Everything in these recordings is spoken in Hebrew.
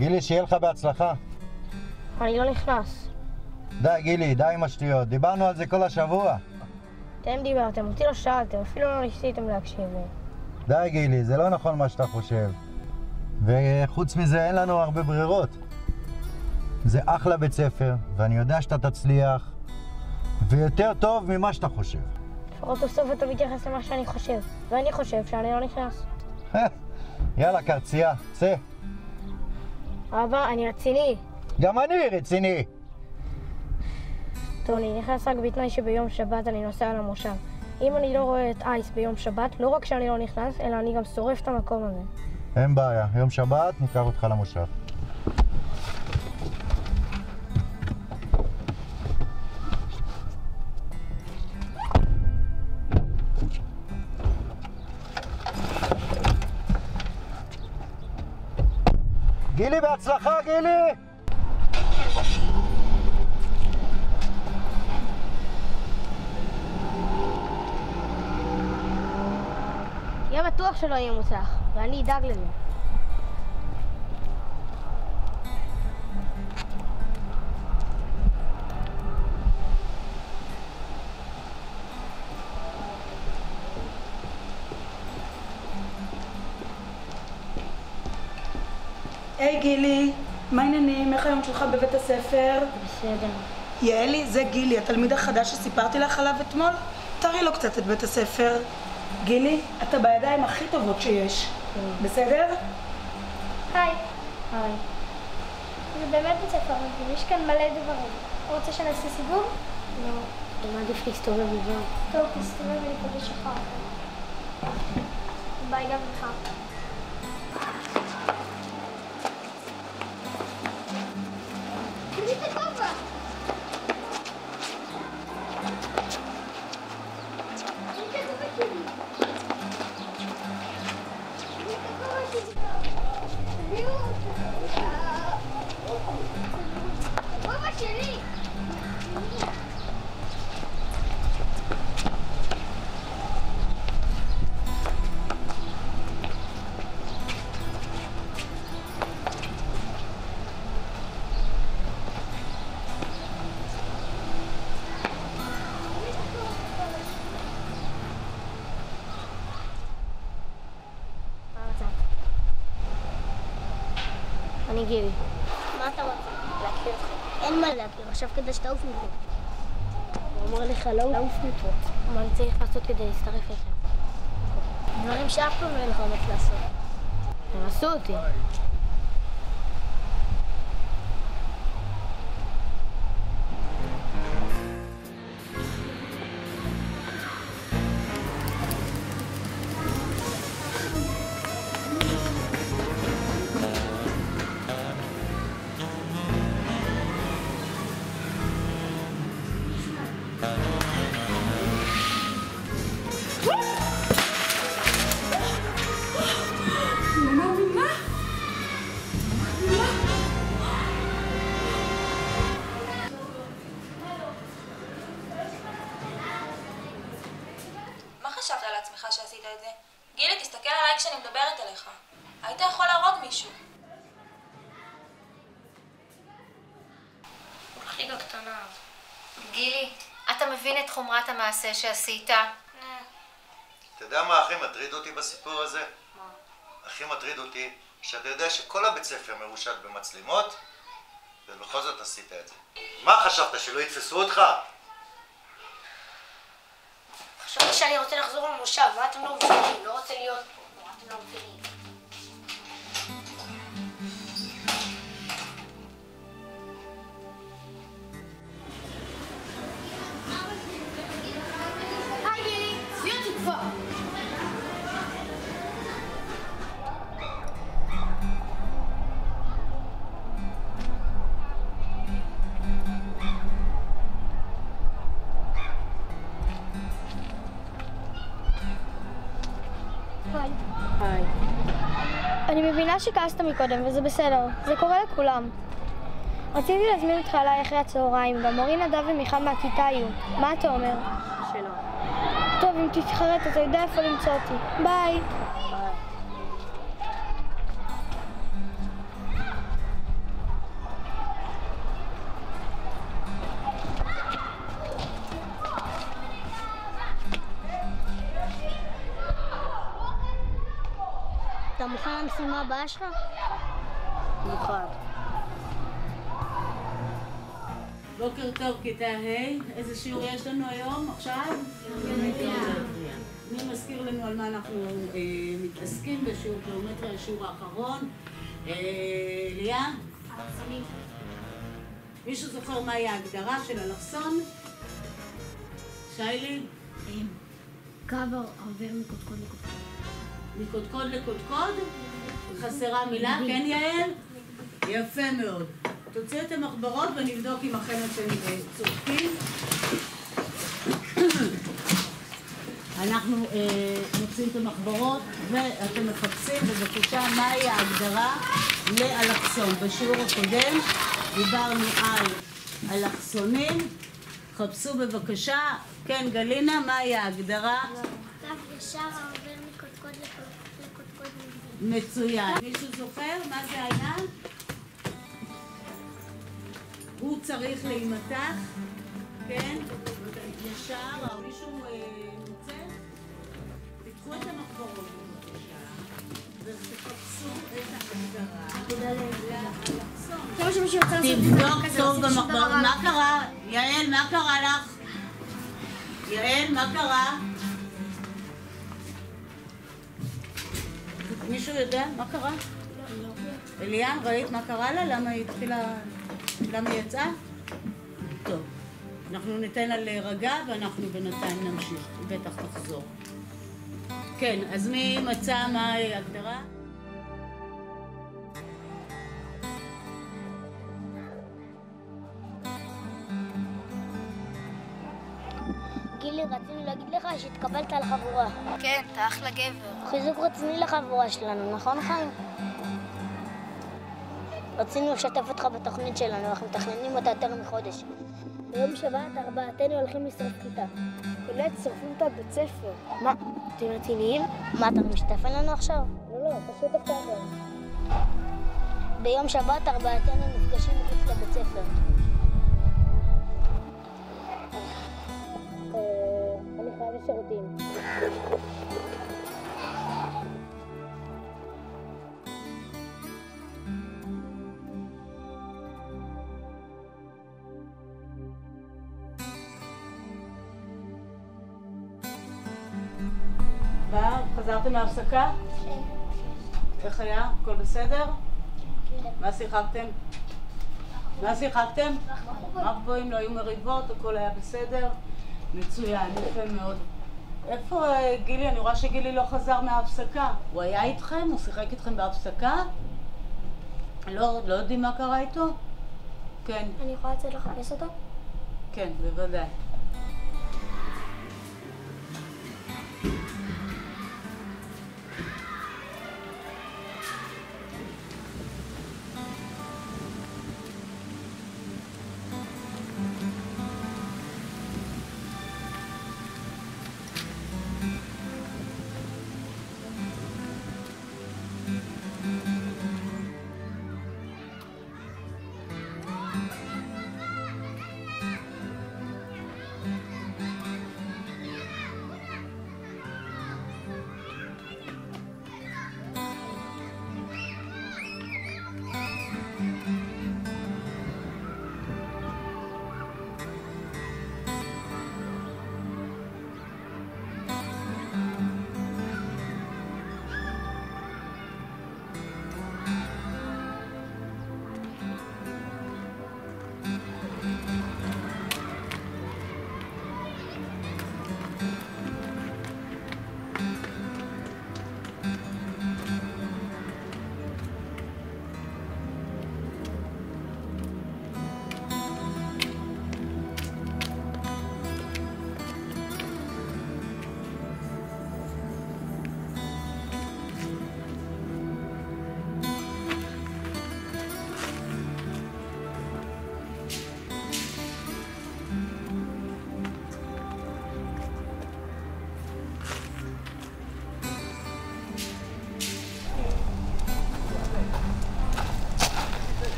גילי, שיהיה לך בהצלחה. אני לא נכנס. די, גילי, די עם השטויות. דיברנו על זה כל השבוע. אתם דיברתם, אותי לא שאלתם, אפילו לא ניסיתם להקשיב. די, גילי, זה לא נכון מה שאתה חושב. וחוץ מזה, אין לנו הרבה ברירות. זה אחלה בית ספר, ואני יודע שאתה תצליח, ויותר טוב ממה שאתה חושב. לפחות בסוף אתה מתייחס למה שאני חושב, ואני חושב שאני לא נכנס. יאללה, קרצייה, צא. אבא, אני רציני. גם אני רציני. טוב, אני נכנס רק בתנאי שביום שבת אני נוסע למושב. אם אני לא רואה את אייס ביום שבת, לא רק שאני לא נכנס, אלא אני גם שורף את המקום הזה. אין בעיה, יום שבת ניקח אותך למושב. גילי, בהצלחה, גילי! יהיה בטוח שלא יהיה מוצלח, ואני אדאג לזה. היי גילי, מה העניינים? איך היום שלך בבית הספר? בסדר. יעלי, זה גילי, התלמיד החדש שסיפרתי לך עליו אתמול. תראי לו קצת את בית הספר. גילי, אתה בידיים הכי טובות שיש. בסדר? היי. היי. זה באמת בית ספר מדהים, יש כאן מלא דברים. רוצה שנעשה סיבוב? לא, אני מעדיף להסתובב לבד. טוב, תסתובב ולהיפגש אחר כך. ביי גם לך. תראי את הכובע! אני גילי. מה אתה רוצה? להכיר אותך. אין מה להכיר, עכשיו כדי שתעוף מפה. הוא אמר לך לא לעוף מפה. מה אני צריך לעשות כדי להצטרף לכם? דברים שאף פעם לא יהיה לך אומץ לעשות. תנסו אותי. חשבת על עצמך שעשית את זה? גילי, תסתכל עליי כשאני מדברת אליך. היית יכול להרוג מישהו. חיגה קטנה. גילי, אתה מבין את חומרת המעשה שעשית? אתה יודע מה הכי מטריד אותי בסיפור הזה? מה? הכי מטריד אותי שאתה יודע שכל הבית ספר מרושת במצלמות ובכל זאת עשית את זה. מה חשבת, שלא יתפסו אותך? חשבתי שאני רוצה לחזור למושב, מה אתם לא מבינים? לא רוצה להיות פה, מה אתם לא מבינים? היי גילי, צבי אותי כבר! היי. היי. אני מבינה שכעסת מקודם, וזה בסדר. זה קורה לכולם. רציתי להזמין אותך אליי אחרי הצהריים, גם מורי נדב ומיכל מהכיתה יהיו. מה אתה אומר? שלא. טוב, אם תתחרט, אתה יודע איפה למצוא אותי. ביי. ביי. אתה מוכן למשימה הבאה שלך? מוכן. בוקר טוב, כיתה ה'. איזה שיעור יש לנו היום, עכשיו? גיאומטריה. מי מזכיר לנו על מה אנחנו מתעסקים בשיעור גיאומטריה, השיעור האחרון? ליה? אלכסונים. מישהו זוכר מהי ההגדרה של אלכסון? שיילי? קו עובר מקודקוד לקודקוד. מקודקוד לקודקוד? חסרה מילה, כן יעל? יפה מאוד. תוציאו את המחברות ונבדוק אם אכן אתם צודקים. אנחנו מוצאים את המחברות ואתם מחפשים בבקשה מהי ההגדרה לאלכסון. בשיעור הקודם דיברנו על אלכסונים. חפשו בבקשה, כן גלינה, מהי ההגדרה? קו ישר העובר מקודקוד לקודקוד. מצוין. מישהו זוכר מה זה היה? הוא צריך להימתח, כן? ישר, או מישהו מוצא? תיקחו את המחברות בבקשה ותחפשו את ההגדרה לאלכסון. תבדוק טוב במחברות. מה קרה? יעל, מה קרה לך? יעל, מה קרה? מישהו יודע מה קרה? אליאן, ראית מה קרה לה? למה היא התחילה... למה היא יצאה? טוב, אנחנו ניתן לה להירגע ואנחנו בינתיים נמשיך, היא בטח תחזור. כן, אז מי מצא מה ההגדרה? גילי, רצינו להגיד לך שהתקבלת על חבורה. כן, אתה אחלה גבר. חיזוק רציני לחבורה שלנו, נכון חיים? רצינו לשתף אותך בתוכנית שלנו, אנחנו מתכננים אותה יותר מחודש. ביום שבת ארבעתנו הולכים לשרוף כיתה. באמת שורפים את הבית ספר. מה? אתם רציניים? מה, אתה משתף לנו עכשיו? לא, פשוט הפתעה. ביום שבת ארבעתנו נפגשים מחוץ לבית ספר. אני חייב לשירותים. חזרתם מההפסקה? כן. איך היה? הכל בסדר? כן. מה שיחקתם? מה שיחקתם? מחבואים, לא היו מריבות, הכל היה בסדר? מצוין, יפה מאוד. איפה גילי? אני רואה שגילי לא חזר מההפסקה. הוא היה איתכם? הוא שיחק איתכם בהפסקה? לא יודעים מה קרה איתו? כן. אני יכולה לצאת לחפש אותו? כן, בוודאי.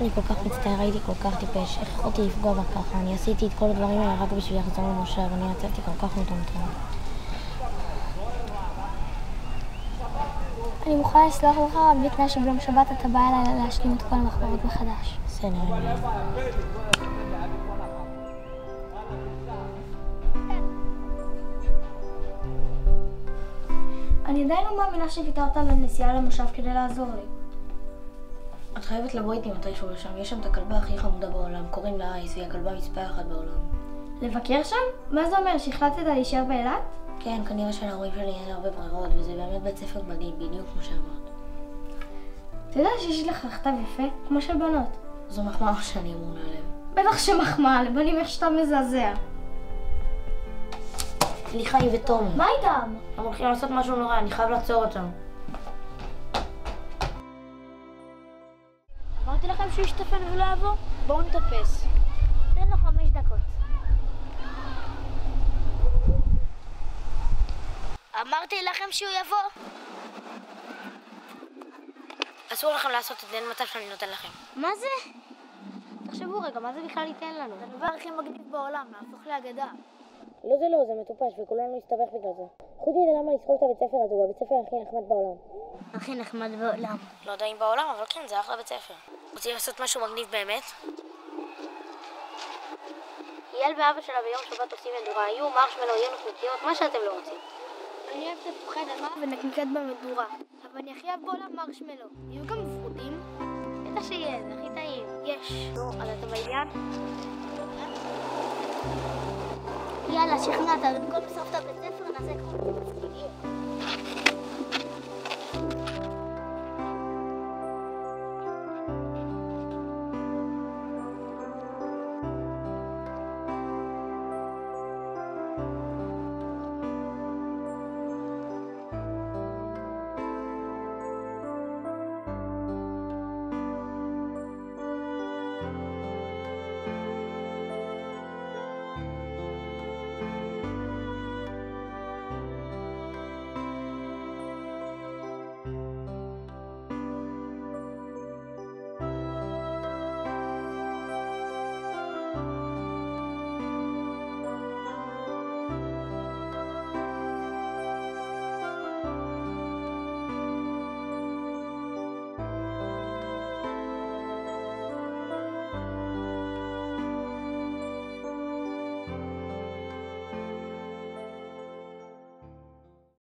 אני כל כך מצטער, הייתי כל כך טיפש. איך יכולתי לפגוע בה ככה? אני עשיתי את כל הדברים האלה רק בשביל לחזור למושב, אני יצאתי כל כך מטומטם. אני מוכנה לסלוח לך רק בתנאי שביום שבת אתה בא אליי להשלים את כל המחברות מחדש. בסדר. אני עדיין לא מאמינה שוויתרת על הנסיעה למושב כדי לעזור לי. את חייבת לבוא איתי מתישהו לשם, יש שם את הכלבה הכי חמודה בעולם, קוראים לה אייס, והיא הכלבה מספר אחת בעולם. לבקר שם? מה זה אומר, שהחלטת להישאר באילת? כן, כנראה שלהורים שלי אין הרבה ברירות, וזה באמת בית ספר מדהים, בדיוק כמו שאמרת. אתה יודע שיש לך כתב יפה? כמו של בנות. זו מחמאה שאני אמונה עליהם. בטח שמחמאה, לבנים איך שאתה מזעזע. סליחה, היא ותומי. מה איתם? הם הולכים לעשות משהו נורא, אני חייב לעצור אותם. אמרתי לכם שהוא ישתפן ולא יבוא? בואו נטפס. תן לו 5 דקות. אמרתי לכם שהוא יבוא. אסור לכם לעשות את זה, אין מצב שאני נותן לכם. מה זה? תחשבו רגע, מה זה בכלל ייתן לנו? זה הדבר הכי מגניב בעולם, להפוך לאגדה. לא זה לא, זה מטופש וכולנו נסתבך בגלל זה. חוץ מזה למה לסחוב את הבית ספר הזה, הוא הבית ספר הכי נחמד בעולם. הכי נחמד בעולם. לא יודע אם בעולם, אבל כן, זה אחלה בית ספר. רוצים לעשות משהו מגניב באמת? יעל ואבא שלה ביום שבת עושים מדורה, יהיו מרשמלו, יהיו נקניקיות, מה שאתם לא רוצים. אני אוהב את תפוחי אדמה ונקניקיות במדורה, אבל אני הכי אוהב בעולם מרשמלו. יהיו גם פרוטים? בטח שיהיה, זה הכי טעים. יש. נו, אז אתה בעניין? יאללה, שכנעת, במקום לשרוף את הבית ספר נעשה כמו מספיקים.